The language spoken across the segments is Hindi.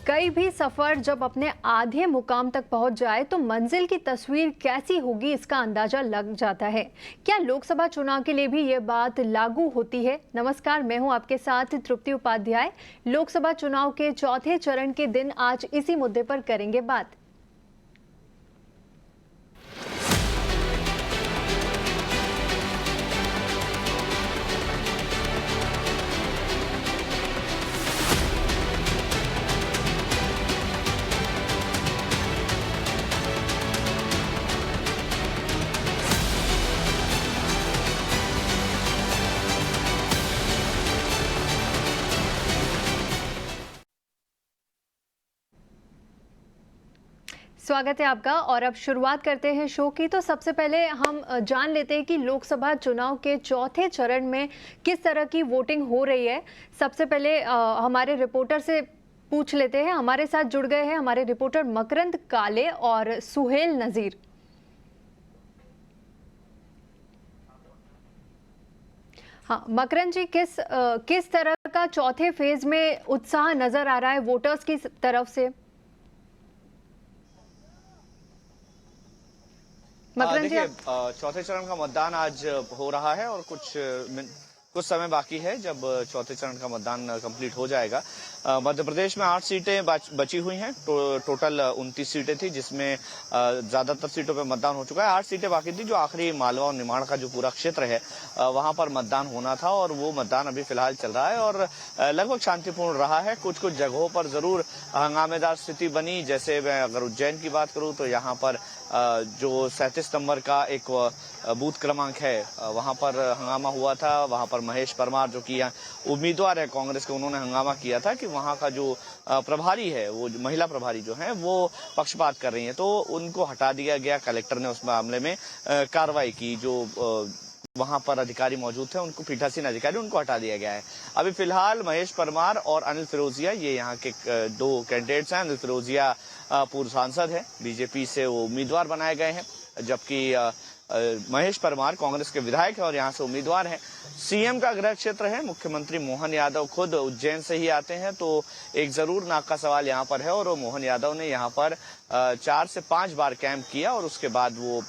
कई भी सफर जब अपने आधे मुकाम तक पहुंच जाए तो मंजिल की तस्वीर कैसी होगी इसका अंदाजा लग जाता है। क्या लोकसभा चुनाव के लिए भी ये बात लागू होती है? नमस्कार, मैं हूं आपके साथ तृप्ति उपाध्याय। लोकसभा चुनाव के चौथे चरण के दिन आज इसी मुद्दे पर करेंगे बात। स्वागत है आपका और अब शुरुआत करते हैं शो की। तो सबसे पहले हम जान लेते हैं कि लोकसभा चुनाव के चौथे चरण में किस तरह की वोटिंग हो रही है। सबसे पहले हमारे रिपोर्टर से पूछ लेते हैं। हमारे साथ जुड़ गए हैं हमारे रिपोर्टर मकरंद काले और सुहेल नजीर। हाँ मकरंद जी, किस तरह का चौथे फेज में उत्साह नजर आ रहा है वोटर्स की तरफ से? देखिए, चौथे चरण का मतदान आज हो रहा है और कुछ समय बाकी है जब चौथे चरण का मतदान कंप्लीट हो जाएगा। मध्य प्रदेश में 8 सीटें बची हुई हैं। टोटल 29 सीटें थी, जिसमें ज्यादातर सीटों पे मतदान हो चुका है। 8 सीटें बाकी थी, जो आखिरी मालवा और निमाड़ का जो पूरा क्षेत्र है वहां पर मतदान होना था, और वो मतदान अभी फिलहाल चल रहा है और लगभग शांतिपूर्ण रहा है। कुछ कुछ जगहों पर जरूर हंगामेदार स्थिति बनी। जैसे मैं अगर उज्जैन की बात करूं तो यहाँ पर जो 37 नंबर का एक बूथ क्रमांक है वहां पर हंगामा हुआ था। वहां पर महेश परमार, जो कि उम्मीदवार है कांग्रेस के, उन्होंने हंगामा किया था कि वहां का जो प्रभारी है, वो महिला प्रभारी जो है, वो पक्षपात कर रही है, तो उनको हटा दिया गया। कलेक्टर ने उस मामले में कार्रवाई की। जो वहां पर अधिकारी मौजूद थे, उनको पीठासीन अधिकारी, उनको हटा दिया गया है। अभी फिलहाल महेश परमार और अनिल फिरोजिया, ये यहाँ के दो कैंडिडेट्स हैं। अनिल फिरोजिया पूर्व सांसद है, बीजेपी से वो उम्मीदवार बनाए गए हैं, जबकि महेश परमार कांग्रेस के विधायक है और यहाँ से उम्मीदवार हैं। सीएम का गृह क्षेत्र है, मुख्यमंत्री मोहन यादव खुद उज्जैन से ही आते हैं, तो एक जरूर नाक का सवाल यहाँ पर है। और मोहन यादव ने यहाँ पर 4 से 5 बार कैंप किया और उसके बाद वो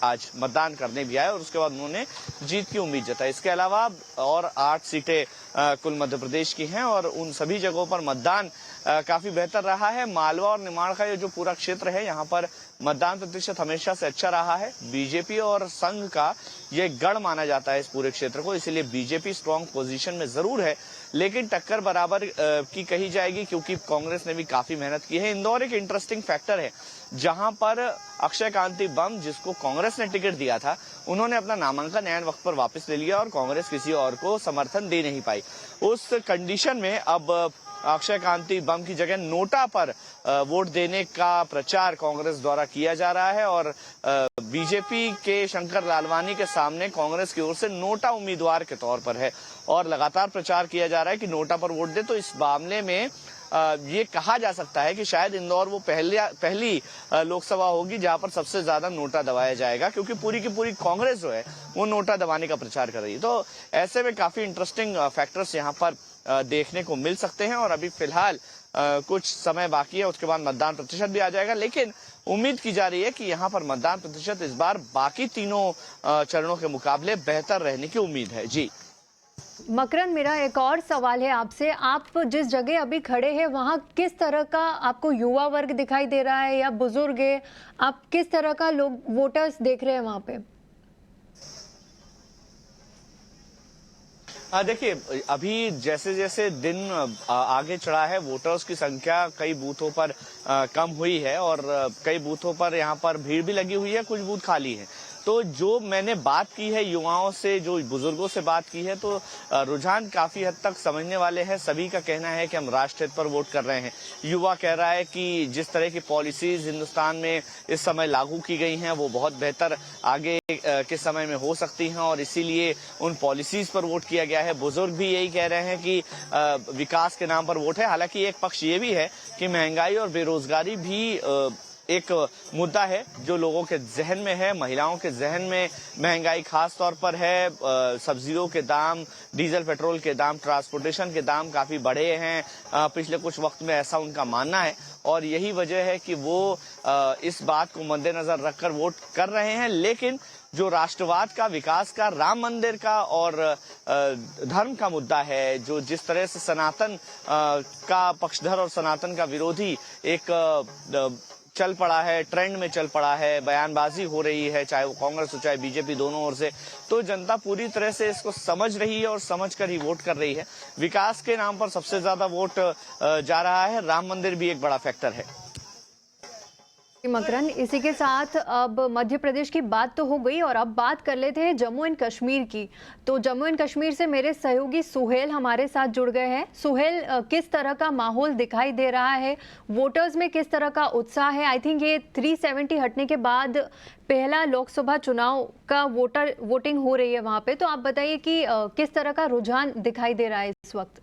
आज मतदान करने भी आए और उसके बाद उन्होंने जीत की उम्मीद जताई। इसके अलावा और 8 सीटें कुल मध्य प्रदेश की हैं और उन सभी जगहों पर मतदान काफी बेहतर रहा है। मालवा और निमाड़ का ये जो पूरा क्षेत्र है, यहाँ पर मतदान प्रतिशत हमेशा से अच्छा रहा है। बीजेपी और संघ का ये गढ़ माना जाता है इस पूरे क्षेत्र को, इसलिए बीजेपी स्ट्रांग पोजीशन में जरूर है, लेकिन टक्कर बराबर की कही जाएगी, क्योंकि कांग्रेस ने भी काफी मेहनत की है। इंदौर एक इंटरेस्टिंग फैक्टर है, जहां पर अक्षय कांति बम, जिसको कांग्रेस ने टिकट दिया था, उन्होंने अपना नामांकन ऐन वक्त पर वापस ले लिया और कांग्रेस किसी और को समर्थन दे नहीं पाई। उस कंडीशन में अब अक्षय कांति बम की जगह नोटा पर वोट देने का प्रचार कांग्रेस द्वारा किया जा रहा है और बीजेपी के शंकर लालवानी के सामने कांग्रेस की ओर से नोटा उम्मीदवार के तौर पर है और लगातार प्रचार किया जा रहा है कि नोटा पर वोट दे। तो इस मामले में ये कहा जा सकता है कि शायद इंदौर वो पहली लोकसभा होगी जहां पर सबसे ज्यादा नोटा दबाया जाएगा, क्योंकि पूरी की पूरी कांग्रेस जो है वो नोटा दबाने का प्रचार कर रही है। तो ऐसे में काफी इंटरेस्टिंग फैक्टर्स यहाँ पर देखने को मिल सकते हैं और अभी फिलहाल कुछ समय बाकी है, उसके बाद मतदान प्रतिशत भी आ जाएगा। लेकिन उम्मीद की जा रही है कि यहाँ पर मतदान प्रतिशत इस बार बाकी तीनों चरणों के मुकाबले बेहतर रहने की उम्मीद है। जी मकरंद, मेरा एक और सवाल है आपसे। आप जिस जगह अभी खड़े हैं वहाँ किस तरह का आपको युवा वर्ग दिखाई दे रहा है या बुजुर्ग है? आप किस तरह का लोग वोटर्स देख रहे हैं वहाँ पे? देखिए, अभी जैसे जैसे दिन आगे चढ़ा है, वोटर्स की संख्या कई बूथों पर कम हुई है और कई बूथों पर यहाँ पर भीड़ भी लगी हुई है, कुछ बूथ खाली है। तो जो मैंने बात की है युवाओं से, जो बुजुर्गों से बात की है, तो रुझान काफी हद तक समझने वाले हैं। सभी का कहना है कि हम राष्ट्र हित पर वोट कर रहे हैं। युवा कह रहा है कि जिस तरह की पॉलिसीज हिंदुस्तान में इस समय लागू की गई हैं, वो बहुत बेहतर आगे के समय में हो सकती हैं और इसीलिए उन पॉलिसीज पर वोट किया गया है। बुजुर्ग भी यही कह रहे हैं कि विकास के नाम पर वोट है। हालांकि एक पक्ष ये भी है कि महंगाई और बेरोजगारी भी एक मुद्दा है जो लोगों के जहन में है, महिलाओं के जहन में महंगाई खास तौर पर है। सब्जियों के दाम, डीजल पेट्रोल के दाम, ट्रांसपोर्टेशन के दाम काफी बढ़े हैं पिछले कुछ वक्त में, ऐसा उनका मानना है। और यही वजह है कि वो इस बात को मद्देनजर रखकर वोट कर रहे हैं। लेकिन जो राष्ट्रवाद का, विकास का, राम मंदिर का और धर्म का मुद्दा है, जो जिस तरह से सनातन का पक्षधर और सनातन का विरोधी एक चल पड़ा है, ट्रेंड में चल पड़ा है, बयानबाजी हो रही है, चाहे वो कांग्रेस हो चाहे बीजेपी, दोनों ओर से, तो जनता पूरी तरह से इसको समझ रही है और समझकर ही वोट कर रही है। विकास के नाम पर सबसे ज्यादा वोट जा रहा है, राम मंदिर भी एक बड़ा फैक्टर है। मकरन, इसी के साथ अब मध्य प्रदेश की बात तो हो गई और अब बात कर लेते हैं जम्मू एंड कश्मीर की। तो जम्मू एंड कश्मीर से मेरे सहयोगी सुहेल हमारे साथ जुड़ गए हैं। सुहेल, किस तरह का माहौल दिखाई दे रहा है, वोटर्स में किस तरह का उत्साह है? आई थिंक ये 370 हटने के बाद पहला लोकसभा चुनाव का वोटिंग हो रही है वहां पे, तो आप बताइए कि किस तरह का रुझान दिखाई दे रहा है इस वक्त?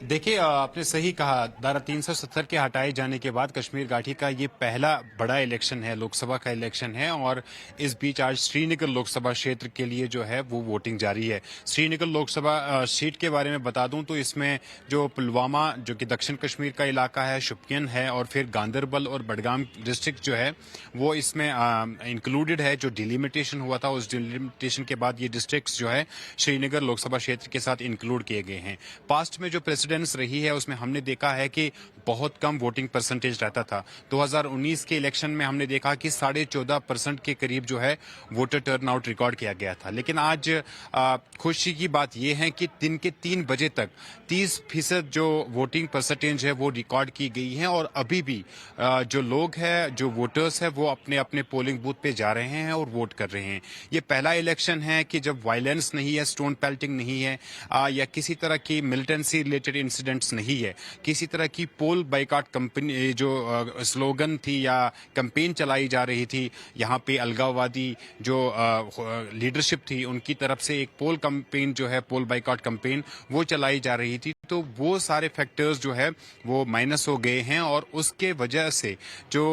देखिए, आपने सही कहा, धारा 370 के हटाए जाने के बाद कश्मीर घाटी का ये पहला बड़ा इलेक्शन है, लोकसभा का इलेक्शन है। और इस बीच आज श्रीनगर लोकसभा क्षेत्र के लिए जो है वो वोटिंग जारी है। श्रीनगर लोकसभा सीट के बारे में बता दूं तो इसमें जो पुलवामा, जो कि दक्षिण कश्मीर का इलाका है, शुपियन है, और फिर गांदरबल और बडगाम डिस्ट्रिक्ट जो है वो इसमें इंक्लूडेड है। जो डिलिमिटेशन हुआ था, उस डिलिमिटेशन के बाद ये डिस्ट्रिक्ट जो है श्रीनगर लोकसभा क्षेत्र के साथ इंक्लूड किए गए हैं। पास्ट में जो प्रेसिडेंट रही है उसमें हमने देखा है कि बहुत कम वोटिंग परसेंटेज रहता था। 2019 के इलेक्शन में हमने देखा कि 14.5% के करीब जो है वोटर टर्नआउट रिकॉर्ड किया गया था। लेकिन आज खुशी की बात यह है कि दिन के 3 बजे तक 30% जो वोटिंग परसेंटेज है वो रिकॉर्ड की गई है। और अभी भी जो लोग हैं, जो वोटर्स हैं, वो अपने अपने पोलिंग बूथ पे जा रहे हैं और वोट कर रहे हैं। ये पहला इलेक्शन है कि जब वायलेंस नहीं है, स्टोन पेल्टिंग नहीं है, या किसी तरह की मिलिटेंसी रिलेटेड इंसिडेंट्स नहीं है, किसी तरह की पोल बाइकआउट कंपनी जो स्लोगन थी या कैंपेन चलाई जा रही थी, यहाँ पे अलगाववादी जो लीडरशिप थी उनकी तरफ से एक पोल कैंपेन जो है, पोल बाइकआउट कैंपेन, वो चलाई जा रही थी। तो वो सारे फैक्टर्स जो है वो माइनस हो गए हैं। और उसके वजह से जो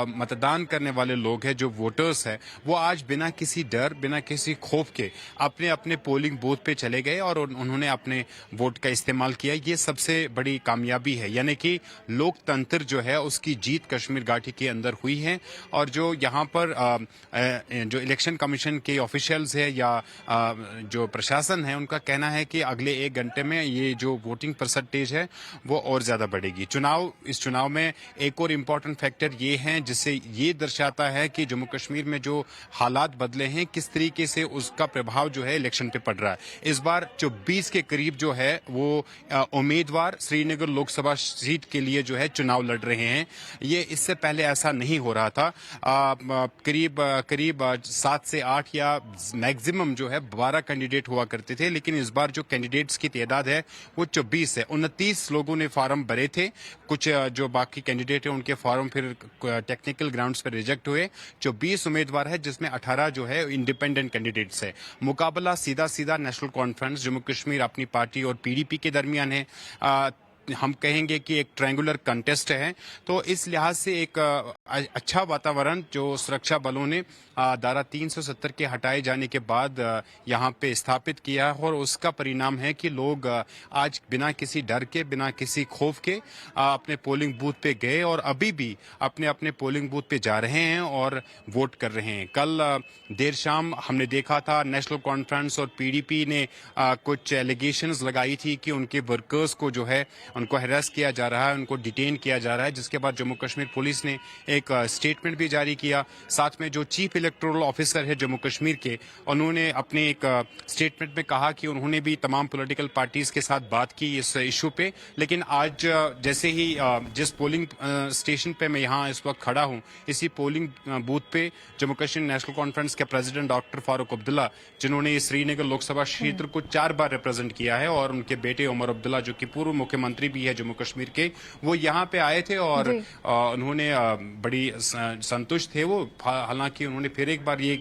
मतदान करने वाले लोग हैं, जो वोटर्स हैं, वो आज बिना किसी डर, बिना किसी खौफ के अपने अपने पोलिंग बूथ पे चले गए और उन्होंने अपने वोट का इस्तेमाल किया। ये सबसे बड़ी कामयाबी है, यानी कि लोकतंत्र जो है उसकी जीत कश्मीर घाटी के अंदर हुई है। और जो यहाँ पर जो इलेक्शन कमीशन के ऑफिशियल्स है या जो प्रशासन है, उनका कहना है कि अगले 1 घंटे में ये जो वोटिंग परसेंटेज है वो और ज्यादा बढ़ेगी। इस चुनाव में एक और इम्पोर्टेंट फैक्टर ये है जिससे ये दर्शाता है कि जम्मू कश्मीर में जो हालात बदले हैं, किस तरीके से उसका प्रभाव जो है इलेक्शन पे पड़ रहा है। इस बार 24 के करीब जो है वो उम्मीदवार श्रीनगर लोकसभा सीट के लिए जो है चुनाव लड़ रहे हैं। ये इससे पहले ऐसा नहीं हो रहा था। करीब 7 से 8 या मैक्सिमम जो है 12 कैंडिडेट हुआ करते थे। लेकिन इस बार जो कैंडिडेट्स की तादाद है वो 24 है। 29 लोगों ने फार्म भरे थे, कुछ जो बाकी कैंडिडेट है उनके फार्म फिर टेक्निकल ग्राउंड्स पर रिजेक्ट हुए। 24 उम्मीदवार है जिसमें 18 जो है इंडिपेंडेंट कैंडिडेट्स है। मुकाबला सीधा सीधा नेशनल कॉन्फ्रेंस जम्मू कश्मीर अपनी पार्टी और पीडीपी के दरमियान है। हम कहेंगे कि एक ट्रायंगुलर कंटेस्ट है। तो इस लिहाज से एक अच्छा वातावरण जो सुरक्षा बलों ने धारा 370 के हटाए जाने के बाद यहाँ पे स्थापित किया और उसका परिणाम है कि लोग आज बिना किसी डर के, बिना किसी खौफ के अपने पोलिंग बूथ पे गए और अभी भी अपने अपने पोलिंग बूथ पे जा रहे हैं और वोट कर रहे हैं। कल देर शाम हमने देखा था नेशनल कॉन्फ्रेंस और पीडीपी ने कुछ एलिगेशंस लगाई थी कि उनके वर्कर्स को जो है उनको हरास किया जा रहा है, उनको डिटेन किया जा रहा है, जिसके बाद जम्मू कश्मीर पुलिस ने एक स्टेटमेंट भी जारी किया। साथ में जो चीफ इलेक्टोरल ऑफिसर है जम्मू कश्मीर के, उन्होंने अपने एक स्टेटमेंट में कहा कि उन्होंने भी तमाम पॉलिटिकल पार्टीज के साथ बात की इस इशू पे। लेकिन आज जैसे ही जिस पोलिंग स्टेशन पे मैं यहाँ इस वक्त खड़ा हूँ, इसी पोलिंग बूथ पे जम्मू कश्मीर नेशनल कॉन्फ्रेंस के प्रेसिडेंट डॉक्टर फारूक अब्दुल्ला, जिन्होंने श्रीनगर लोकसभा क्षेत्र को 4 बार रिप्रेजेंट किया है, और उनके बेटे उमर अब्दुल्ला जो कि पूर्व मुख्यमंत्री भी है जम्मू कश्मीर के, वो यहाँ पे आए थे और उन्होंने बड़ी संतुष्ट थे वो। हालांकि उन्होंने फिर एक बार ये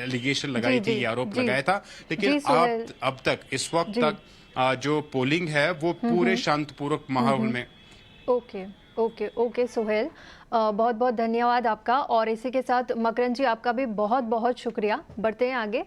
एलिगेशन लगाई थी, आरोप लगाया था, लेकिन अब तक इस वक्त तक जो पोलिंग है वो पूरे शांतिपूर्वक माहौल में। ओके, ओके, ओके सोहेल, बहुत बहुत धन्यवाद आपका। और इसी के साथ मकरन जी, आपका भी बहुत बहुत शुक्रिया। बढ़ते हैं आगे।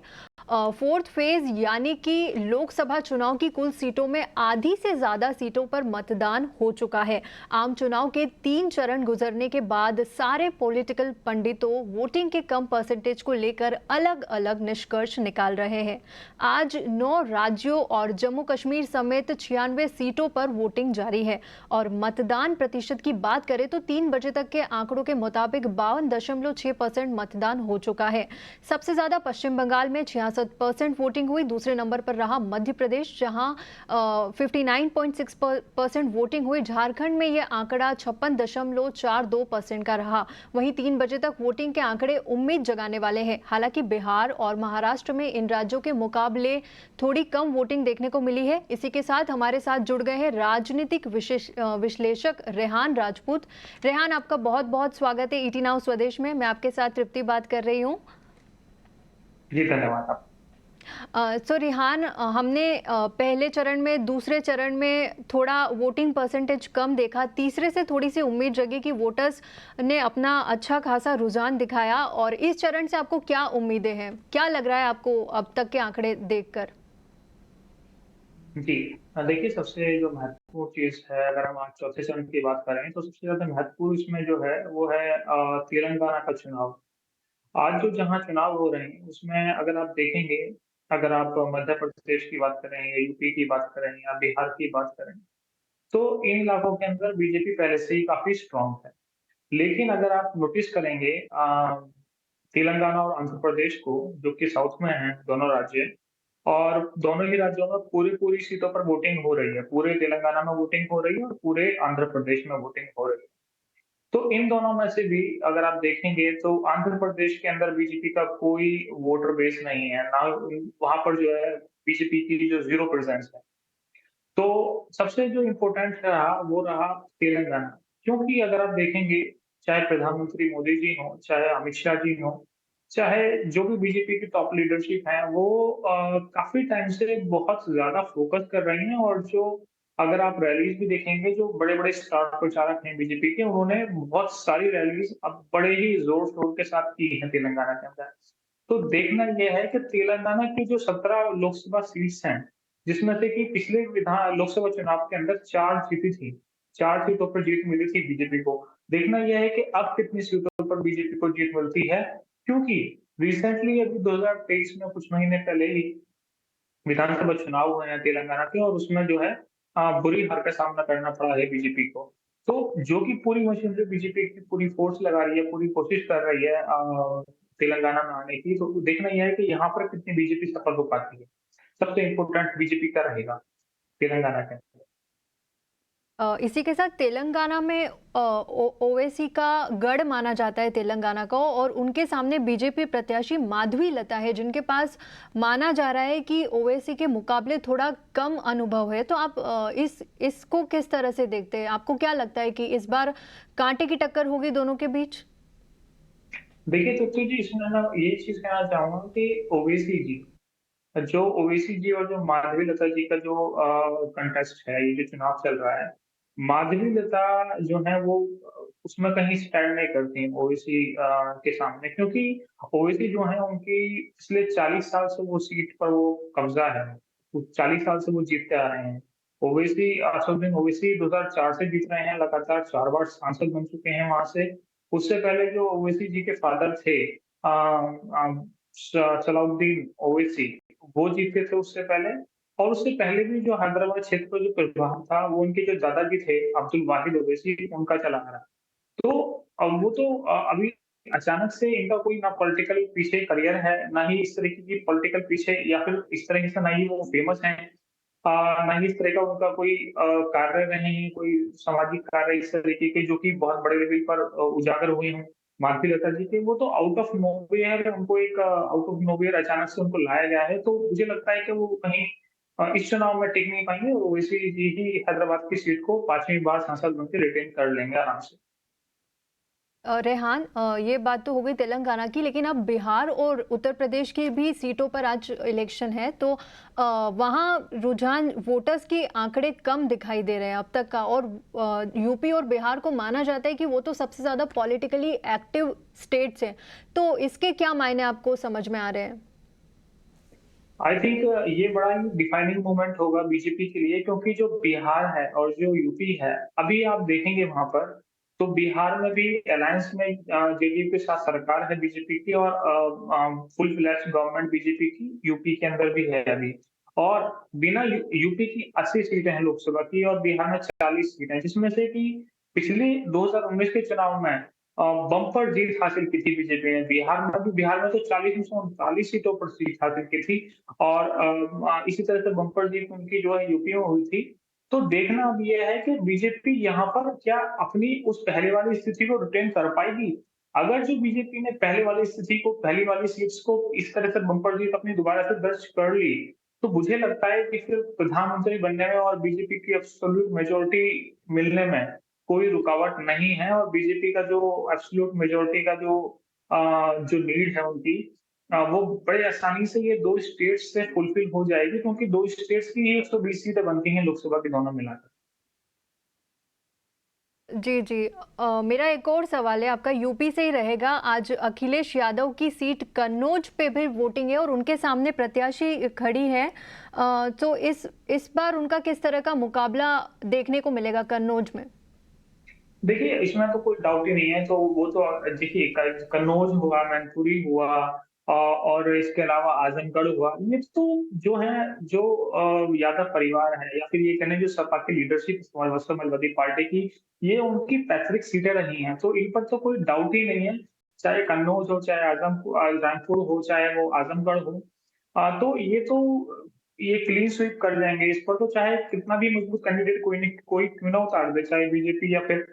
फोर्थ फेज यानी कि लोकसभा चुनाव की कुल सीटों में आधी से ज्यादा सीटों पर मतदान हो चुका है। आम चुनाव के 3 चरण गुजरने के बाद सारे पॉलिटिकल पंडितों वोटिंग के कम परसेंटेज को लेकर अलग अलग निष्कर्ष निकाल रहे हैं। आज 9 राज्यों और जम्मू कश्मीर समेत 96 सीटों पर वोटिंग जारी है और मतदान प्रतिशत की बात करें तो 3 बजे तक के आंकड़ों के मुताबिक 52.6% मतदान हो चुका है। सबसे ज्यादा पश्चिम बंगाल में 66% वोटिंग हुई। दूसरे नंबर पर रहा मध्य प्रदेश, जहां 59.6% वोटिंग हुई। झारखंड में यह आंकड़ा 56.42% का रहा। वहीं 3 बजे तक वोटिंग के आंकड़े उम्मीद जगाने वाले हैं। हालांकि बिहार और महाराष्ट्र में इन राज्यों के मुकाबले थोड़ी कम वोटिंग देखने को मिली है। इसी के साथ हमारे साथ जुड़ गए हैं राजनीतिक विश्लेषक रेहान राजपूत। रेहान, आपका बहुत बहुत स्वागत है ईटी नाउ स्वदेश में। मैं आपके साथ तृप्ति बात कर रही हूँ। जी धन्यवाद आप। सो रिहान, हमने पहले चरण में, दूसरे चरण में थोड़ा वोटिंग परसेंटेज कम देखा। तीसरे से थोड़ी सी उम्मीद जगी कि वोटर्स ने अपना अच्छा खासा रुझान दिखाया। और इस चरण से आपको क्या उम्मीदें हैं? क्या लग रहा है आपको अब तक के आंकड़े देखकर? जी देखिए, सबसे जो महत्वपूर्ण चीज है, अगर हम आज चौथे चरण की बात करें तो सबसे ज्यादा महत्वपूर्ण इसमें जो है वो है तेलंगाना का चुनाव। आज जो जहाँ चुनाव हो रहे हैं उसमें अगर आप देखेंगे, अगर आप मध्य प्रदेश की बात करें या यूपी की बात करें या बिहार की बात करें, तो इन इलाकों के अंदर बीजेपी पहले से ही काफी स्ट्रांग है। लेकिन अगर आप नोटिस करेंगे तेलंगाना और आंध्र प्रदेश को, जो कि साउथ में हैं दोनों राज्य, और दोनों ही राज्यों में पूरी-पूरी सीटों पर वोटिंग हो रही है। पूरे तेलंगाना में वोटिंग हो रही है और पूरे आंध्र प्रदेश में वोटिंग हो रही है। तो इन दोनों में से भी अगर आप देखेंगे तो आंध्र प्रदेश के अंदर बीजेपी का कोई वोटर बेस नहीं है, ना वहाँ पर जो है बीजेपी की जो 0 प्रेजेंस है। तो सबसे जो इम्पोर्टेंट रहा वो रहा तेलंगाना, क्योंकि अगर आप देखेंगे, चाहे प्रधानमंत्री मोदी जी हों, चाहे अमित शाह जी हों, चाहे जो भी बीजेपी की टॉप लीडरशिप है, वो काफी टाइम से बहुत ज्यादा फोकस कर रही हैं। और जो अगर आप रैलीज भी देखेंगे, जो बड़े-बड़े स्टार प्रचारक हैं बीजेपी के, उन्होंने बहुत सारी रैलीज अब बड़े ही जोर-शोर के साथ की हैं तेलंगाना के अंदर। तो देखना ये है कि तेलंगाना की जो 17 लोकसभा सीट्स हैं, जिसमें से कि पिछले लोकसभा चुनाव के अंदर 4 जीती थी। 4 सीटों पर जीत मिली थी बीजेपी को। देखना यह है कि अब कितनी सीटों पर बीजेपी को जीत मिलती है, क्योंकि रिसेंटली अभी 2023 में कुछ महीने पहले ही विधानसभा चुनाव हुए हैं तेलंगाना के, और उसमें जो है बुरी हार का सामना करना पड़ा है बीजेपी को। तो जो कि पूरी मशीनरी बीजेपी की पूरी फोर्स लगा रही है, पूरी कोशिश कर रही है तेलंगाना में आने की। तो देखना यह है कि यहाँ पर कितनी बीजेपी सफल हो पाती है। सबसे इम्पोर्टेंट बीजेपी का रहेगा तेलंगाना के अंदर। इसी के साथ तेलंगाना में ओवैसी का गढ़ माना जाता है तेलंगाना को, और उनके सामने बीजेपी प्रत्याशी माधवी लता है, जिनके पास माना जा रहा है कि ओवैसी के मुकाबले थोड़ा कम अनुभव है। तो आप इसको किस तरह से देखते हैं? आपको क्या लगता है कि इस बार कांटे की टक्कर होगी दोनों के बीच? देखिए तो जी, इसमें ना ये चीज कहना चाहूंगा कि ओवैसी जी और जो माधवी लता जी का जो कंटेस्ट है, ये जो चुनाव चल रहा है, माधवी लता जो है वो उसमें कहीं स्टैंड नहीं करती ओवैसी के सामने, क्योंकि ओवैसी जो है उनकी पिछले 40 साल से वो सीट पर वो कब्जा है। वो 40 साल से वो जीतते आ रहे हैं। ओवैसी असदुद्दीन ओवैसी 2004 से जीत रहे हैं, लगातार 4 बार सांसद बन चुके हैं वहां से। उससे पहले जो ओवैसी जी के फादर थे सलाउद्दीन ओवैसी, वो जीते थे उससे पहले। और उससे पहले भी जो हैदराबाद क्षेत्र का जो प्रभाव था, वो उनके जो दादाजी थे अब्दुल वाहिद ओवैसी, उनका चला आ रहा। तो वो तो अभी अचानक से इनका कोई ना पॉलिटिकल पीछे करियर है, ना ही इस तरीके की पॉलिटिकल पीछे, या फिर इस तरीके से ना ही वो फेमस हैं, ना ही इस तरह का उनका कोई कार्य रहे हैं, कोई सामाजिक कार्य इस तरीके के जो कि बहुत बड़े लेवल पर उजागर हुए हों। मालती लता जी के, वो तो आउट ऑफ नोवेयर, उनको एक आउट ऑफ नोवेयर अचानक से उनको लाया गया है। तो मुझे लगता है कि वो कहीं इस चुनाव में टिक नहीं पाएंगे, और ओवैसी जी ही हैदराबाद की सीट को 5वीं बार सांसद बनकर रिटेन कर लेंगे आराम से। रेहान, ये बात तो हो गई तेलंगाना की, लेकिन अब बिहार और उत्तर प्रदेश की भी सीटों पर आज इलेक्शन है, तो वहाँ रुझान वोटर्स की आंकड़े कम दिखाई दे रहे हैं अब तक का, और यूपी और बिहार को माना जाता है कि वो तो सबसे ज़्यादा पॉलिटिकली एक्टिव स्टेट्स हैं, तो इसके क्या मायने आपको समझ में आ रहे हैं? आई थिंक ये बड़ा ही डिफाइनिंग मोमेंट होगा बीजेपी के लिए, क्योंकि जो बिहार है और जो यूपी है, अभी आप देखेंगे वहां पर, तो बिहार में भी अलायंस में जेडीयू के साथ सरकार है बीजेपी की, और फुल फ्लैश गवर्नमेंट बीजेपी की यूपी के अंदर भी है अभी। और बिना यूपी की 80 सीटें हैं लोकसभा की, और बिहार में 40 सीटें हैं, जिसमें से कि पिछले 2019 के चुनाव में बम्पर जीत हासिल की थी बीजेपी ने। बिहार में तो 40 में से 39 सीटों पर जीत हासिल की थी, और इसी तरह से बम्पर जीत उनकी जो है यूपी में हुई थी। तो देखना अब ये है कि बीजेपी यहाँ पर क्या अपनी उस पहले वाली स्थिति को रिटेन कर पाएगी। अगर जो बीजेपी ने पहली वाली सीट्स को इस तरह से बम्पर जीत अपनी दोबारा से दर्ज कर ली, तो मुझे लगता है कि फिर प्रधानमंत्री बनने में और बीजेपी की एब्सोल्यूट मेजोरिटी मिलने में कोई रुकावट नहीं है, और बीजेपी का जो एब्सोल्यूट मेजोरिटी का जो नीड है उनकी, वो बड़े आसानी से ये 2 स्टेट्स से फुलफिल हो जाएगी, क्योंकि 2 स्टेट्स की ही 120 सीटें बनती हैं लोकसभा की दोनों मिलाकर। जी जी, मेरा एक और सवाल है आपका, यूपी से ही रहेगा। आज अखिलेश यादव की सीट कन्नौज पे भी वोटिंग है और उनके सामने प्रत्याशी खड़ी है, तो इस बार उनका किस तरह का मुकाबला देखने को मिलेगा कन्नौज में? देखिए, इसमें तो कोई डाउट ही नहीं है। तो वो तो देखिए, कन्नौज हुआ, मैनपुरी हुआ, और इसके अलावा आजमगढ़ हुआ। ये तो जो यादव परिवार है, या फिर ये कहने जो सपा की लीडरशिप समाजवादी पार्टी की, ये उनकी पैतृक सीटें रही हैं, तो इन पर तो कोई डाउट ही नहीं है। चाहे कन्नौज हो, चाहे रामपुर हो, चाहे वो आजमगढ़ हो, तो ये क्लीन स्वीप कर जाएंगे। इस पर तो चाहे कितना भी मजबूत कैंडिडेट कोई क्यों ना उतार दे, चाहे बीजेपी या फिर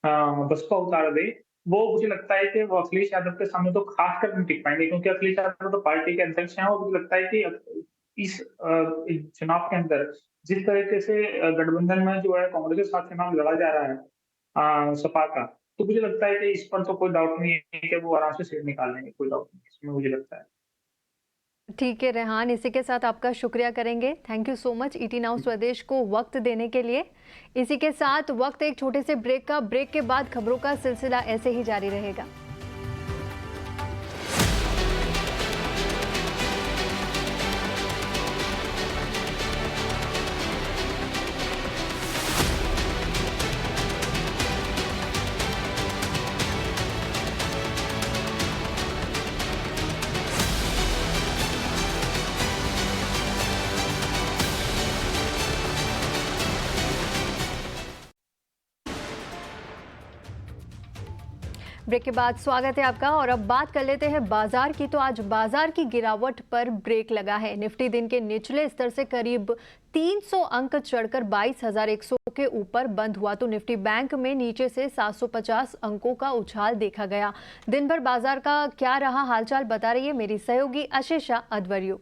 बसपा उतार दे, वो मुझे लगता है कि वो अखिलेश यादव के सामने तो खासकर नहीं टिक पाएंगे, क्योंकि अखिलेश यादव तो पार्टी के अध्यक्ष हैं, और मुझे लगता है कि इस चुनाव के अंदर जिस तरीके से गठबंधन में जो है कांग्रेस के साथ चुनाव लड़ा जा रहा है सपा का, तो मुझे लगता है कि इस पर तो कोई डाउट नहीं है कि वो आराम से सीट निकाल लेंगे, कोई डाउट नहीं इसमें, मुझे लगता है। ठीक है रेहान, इसी के साथ आपका शुक्रिया करेंगे। Thank you so much ET now स्वदेश को वक्त देने के लिए। इसी के साथ वक्त एक छोटे से ब्रेक का, ब्रेक के बाद खबरों का सिलसिला ऐसे ही जारी रहेगा। ब्रेक के बाद स्वागत है आपका, और अब बात कर लेते हैं बाजार की। तो आज बाजार की गिरावट पर ब्रेक लगा है। निफ्टी दिन के निचले स्तर से करीब 300 अंक चढ़कर 22,100 के ऊपर बंद हुआ, तो निफ्टी बैंक में नीचे से 750 अंकों का उछाल देखा गया। दिन भर बाजार का क्या रहा हालचाल, बता रही है मेरी सहयोगी आशीषा अद्वर्यु।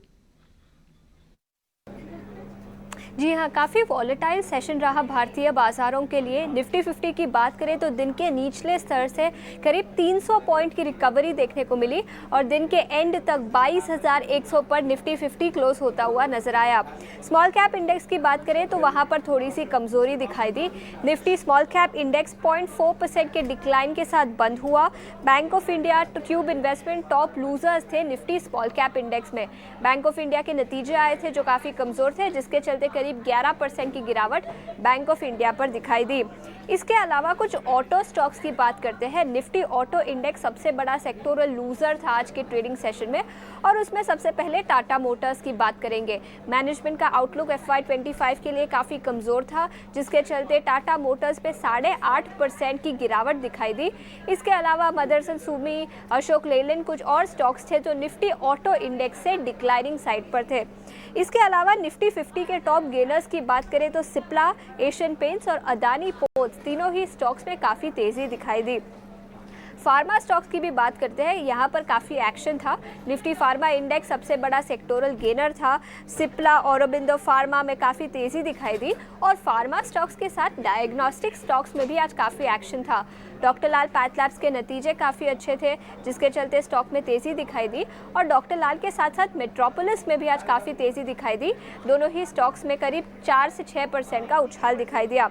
जी हाँ, काफ़ी वॉलेटाइल सेशन रहा भारतीय बाजारों के लिए। निफ्टी 50 की बात करें तो दिन के निचले स्तर से करीब 300 पॉइंट की रिकवरी देखने को मिली, और दिन के एंड तक 22,100 पर निफ्टी 50 क्लोज होता हुआ नजर आया। स्मॉल कैप इंडेक्स की बात करें तो वहां पर थोड़ी सी कमजोरी दिखाई दी। निफ्टी स्मॉल कैप इंडेक्स 0.4% के डिक्लाइन के साथ बंद हुआ। Bank of India, tube investment top losers थे निफ्टी स्मॉल कैप इंडेक्स में। बैंक ऑफ इंडिया के नतीजे आए थे जो काफ़ी कमजोर थे, जिसके चलते करीब 11% की गिरावट बैंक ऑफ इंडिया पर दिखाई दी। इसके अलावा कुछ ऑटो स्टॉक्स की बात करते हैं। निफ्टी ऑटो इंडेक्स सबसे बड़ा सेक्टोरल लूजर था आज के ट्रेडिंग सेशन में, और उसमें सबसे पहले टाटा मोटर्स की बात करेंगे। मैनेजमेंट का आउटलुक FY25 के लिए काफ़ी कमज़ोर था, जिसके चलते टाटा मोटर्स पे 8.5% की गिरावट दिखाई दी। इसके अलावा मदरसन सुमी, अशोक लेलैंड, कुछ और स्टॉक्स थे जो निफ्टी ऑटो इंडेक्स से डिक्लाइनिंग साइड पर थे। इसके अलावा निफ्टी 50 के टॉप गेनर्स की बात करें तो सिप्ला, एशियन पेंट्स और अदानी पोर्ट्स, तीनों ही स्टॉक्स में काफ़ी तेज़ी दिखाई दी। फार्मा स्टॉक्स की भी बात करते हैं, यहाँ पर काफ़ी एक्शन था। निफ्टी फार्मा इंडेक्स सबसे बड़ा सेक्टोरल गेनर था। सिप्ला, औरोबिंदो फार्मा में काफ़ी तेज़ी दिखाई दी, और फार्मा स्टॉक्स के साथ डायग्नोस्टिक स्टॉक्स में भी आज काफ़ी एक्शन था। डॉक्टर लाल पैथलैब्स के नतीजे काफ़ी अच्छे थे, जिसके चलते स्टॉक में तेज़ी दिखाई दी और डॉक्टर लाल के साथ साथ मेट्रोपोलिस में भी आज काफ़ी तेज़ी दिखाई दी। दोनों ही स्टॉक्स में करीब 4 से 6% का उछाल दिखाई दिया।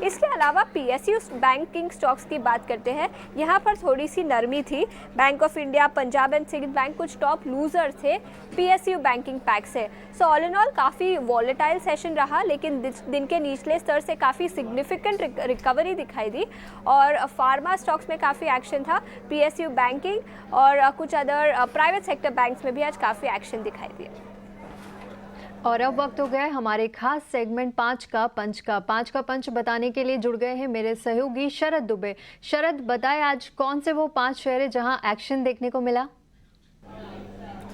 इसके अलावा PSU बैंकिंग स्टॉक्स की बात करते हैं, यहाँ पर थोड़ी सी नरमी थी। Bank of India, Punjab and Sind bank कुछ टॉप लूजर थे PSU बैंकिंग पैक से। सो ऑल इन ऑल काफ़ी वॉलेटाइल सेशन रहा, लेकिन दिन के निचले स्तर से काफ़ी सिग्निफिकेंट रिकवरी दिखाई दी और फार्मा स्टॉक्स में काफ़ी एक्शन था। PSU बैंकिंग और कुछ अदर प्राइवेट सेक्टर बैंक्स में भी आज काफ़ी एक्शन दिखाई दिया। और अब वक्त हो गया है हमारे खास सेगमेंट 5 का पंच बताने के लिए जुड़ गए हैं मेरे सहयोगी शरद दुबे। शरद, बताएं आज कौन से वो 5 शेयर है जहां एक्शन देखने को मिला?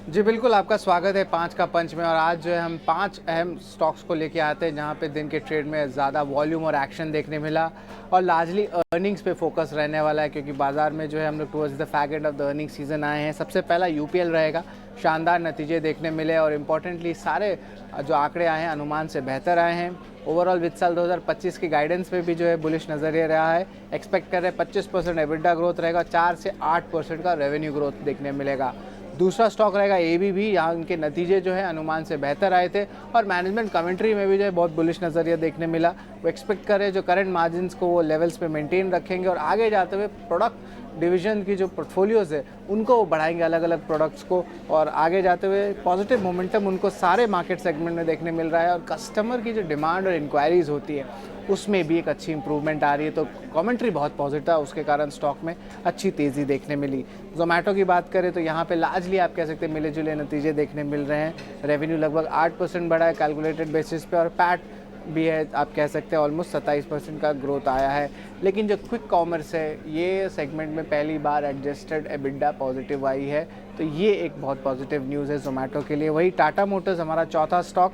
जी बिल्कुल, आपका स्वागत है 5 का पंच में। और आज जो है हम 5 अहम स्टॉक्स को लेके आते हैं जहां पे दिन के ट्रेड में ज़्यादा वॉल्यूम और एक्शन देखने मिला और लार्जली अर्निंग्स पे फोकस रहने वाला है, क्योंकि बाजार में जो है हम लोग towards the fag end of the earning season आए हैं। सबसे पहला UPL रहेगा, शानदार नतीजे देखने मिले और इम्पॉर्टेंटली सारे जो आंकड़े आए हैं अनुमान से बेहतर आए हैं। ओवरऑल वित्त साल 2025 की गाइडेंस में भी जो है बुलिश नज़रिया रहा है। एक्सपेक्ट कर रहे हैं 25% एबिटा ग्रोथ रहेगा, 4 से 8% का रेवेन्यू ग्रोथ देखने मिलेगा। दूसरा स्टॉक रहेगा ABB, यहाँ उनके नतीजे जो है अनुमान से बेहतर आए थे और मैनेजमेंट कमेंट्री में भी जो है बहुत बुलिश नज़रिया देखने मिला। वो एक्सपेक्ट कर रहे हैं जो करंट मार्जिन्स को वो लेवल्स पे मेंटेन रखेंगे और आगे जाते हुए प्रोडक्ट डिवीज़न की जो पोर्टफोलियोज़ है उनको वो बढ़ाएंगे, अलग अलग प्रोडक्ट्स को, और आगे जाते हुए पॉजिटिव मोमेंटम उनको सारे मार्केट सेगमेंट में देखने मिल रहा है। और कस्टमर की जो डिमांड और इंक्वायरीज़ होती है उसमें भी एक अच्छी इंप्रूवमेंट आ रही है, तो कमेंट्री बहुत पॉजिटिव है, उसके कारण स्टॉक में अच्छी तेज़ी देखने मिली। जोमेटो की बात करें तो यहाँ पे लार्जली आप कह सकते हैं मिले जुले नतीजे देखने मिल रहे हैं। रेवेन्यू लगभग 8% बढ़ा है कैलकुलेटेड बेसिस पे और पैट भी है, आप कह सकते हैं ऑलमोस्ट 27% का ग्रोथ आया है। लेकिन जो क्विक कॉमर्स है ये सेगमेंट में पहली बार एडजस्टेड एबिटा पॉजिटिव आई है, तो ये एक बहुत पॉजिटिव न्यूज़ है जोमेटो के लिए। वही टाटा मोटर्स हमारा चौथा स्टॉक,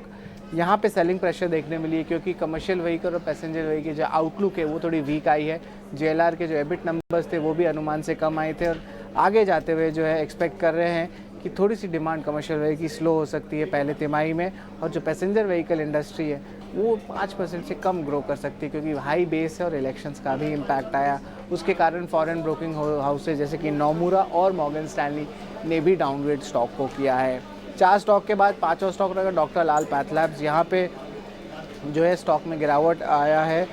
यहाँ पे सेलिंग प्रेशर देखने मिली है क्योंकि कमर्शियल व्हीकल और पैसेंजर व्हीकल की जो आउटलुक है वो थोड़ी वीक आई है। JLR के जो एबिट नंबर्स थे वो भी अनुमान से कम आए थे और आगे जाते हुए जो है एक्सपेक्ट कर रहे हैं कि थोड़ी सी डिमांड कमर्शियल व्हीकल की स्लो हो सकती है पहले तिमाही में, और जो पैसेंजर व्हीकल इंडस्ट्री है वो 5% से कम ग्रो कर सकती है क्योंकि हाई बेस है और इलेक्शंस का भी इम्पैक्ट आया। उसके कारण फॉरेन ब्रोकिंग हाउसेज जैसे कि नोमुरा और मॉर्गन स्टैनली ने भी डाउनग्रेड स्टॉक को किया है। 4 स्टॉक के बाद 5वां स्टॉक रहेगा डॉक्टर लाल पैथलैब्स। यहाँ पे जो है स्टॉक में गिरावट आया है,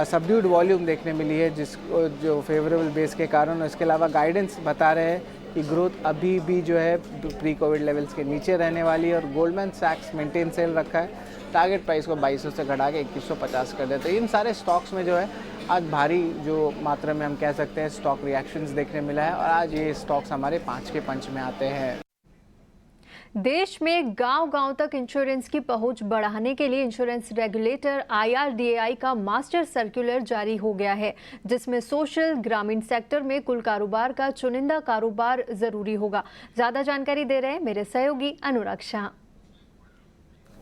सबड्यूड वॉल्यूम देखने मिली है जिसको जो फेवरेबल बेस के कारण। इसके अलावा गाइडेंस बता रहे हैं कि ग्रोथ अभी भी जो है प्री कोविड लेवल्स के नीचे रहने वाली है और गोल्डमैन सैक्स मेंटेन सेल रखा है, टारगेट प्राइस को 2200 से घटा के 2150 कर देते हैं। इन सारे स्टॉक्स में जो है आज भारी जो मात्रा में हम कह सकते हैं स्टॉक रिएक्शंस देखने मिला है और आज ये स्टॉक्स हमारे 5 के पंच में आते हैं। देश में गांव-गांव तक इंश्योरेंस की पहुंच बढ़ाने के लिए इंश्योरेंस रेगुलेटर IRDAI का मास्टर सर्कुलर जारी हो गया है, जिसमें सोशल ग्रामीण सेक्टर में कुल कारोबार का चुनिंदा कारोबार जरूरी होगा। ज्यादा जानकारी दे रहे हैं मेरे सहयोगी अनुराग शाह।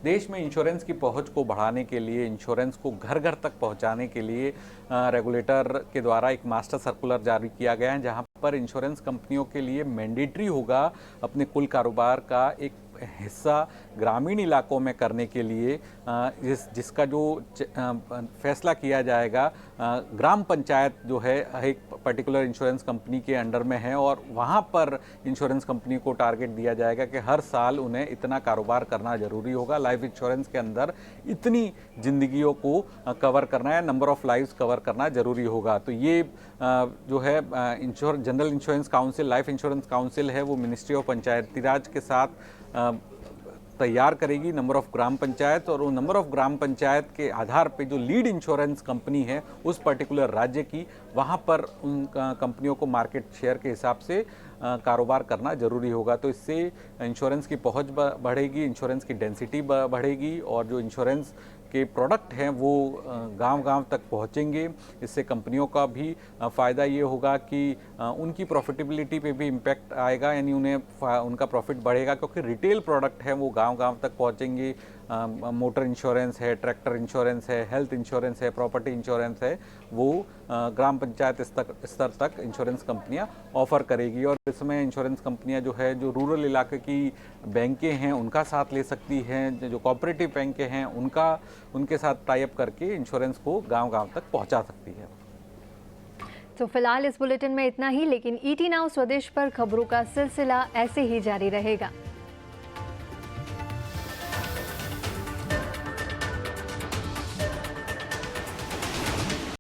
देश में इंश्योरेंस की पहुंच को बढ़ाने के लिए, इंश्योरेंस को घर घर तक पहुंचाने के लिए रेगुलेटर के द्वारा एक मास्टर सर्कुलर जारी किया गया है, जहां पर इंश्योरेंस कंपनियों के लिए मैंडेटरी होगा अपने कुल कारोबार का एक हिस्सा ग्रामीण इलाकों में करने के लिए, जिसका जो फैसला किया जाएगा ग्राम पंचायत जो है एक पर्टिकुलर इंश्योरेंस कंपनी के अंडर में है और वहाँ पर इंश्योरेंस कंपनी को टारगेट दिया जाएगा कि हर साल उन्हें इतना कारोबार करना जरूरी होगा। लाइफ इंश्योरेंस के अंदर इतनी जिंदगियों को कवर करना है, नंबर ऑफ लाइव्स कवर करना जरूरी होगा। तो ये जो है general insurance council, life insurance council है, वो मिनिस्ट्री ऑफ पंचायती राज के साथ तैयार करेगी नंबर ऑफ ग्राम पंचायत, और वो नंबर ऑफ ग्राम पंचायत के आधार पे जो लीड इंश्योरेंस कंपनी है उस पर्टिकुलर राज्य की, वहाँ पर उन कंपनियों को मार्केट शेयर के हिसाब से कारोबार करना जरूरी होगा। तो इससे इंश्योरेंस की पहुंच बढ़ेगी, इंश्योरेंस की डेंसिटी बढ़ेगी और जो इंश्योरेंस के प्रोडक्ट हैं वो गांव-गांव तक पहुंचेंगे। इससे कंपनियों का भी फ़ायदा ये होगा कि उनकी प्रॉफिटेबिलिटी पे भी इम्पैक्ट आएगा, यानी उनका प्रॉफिट बढ़ेगा क्योंकि रिटेल प्रोडक्ट हैं वो गांव-गांव तक पहुंचेंगे। मोटर इंश्योरेंस है, ट्रैक्टर इंश्योरेंस है, हेल्थ इंश्योरेंस है, प्रॉपर्टी इंश्योरेंस है, वो ग्राम पंचायत स्तर तक इंश्योरेंस कंपनियां ऑफर करेगी। और इसमें इंश्योरेंस कंपनियां जो है जो रूरल इलाके की बैंकें हैं उनका साथ ले सकती हैं, जो कोऑपरेटिव बैंकें हैं उनके साथ टाई अप करके इंश्योरेंस को गांव-गांव तक पहुंचा सकती है। तो फिलहाल इस बुलेटिन में इतना ही, लेकिन ET नाउ स्वदेश पर खबरों का सिलसिला ऐसे ही जारी रहेगा।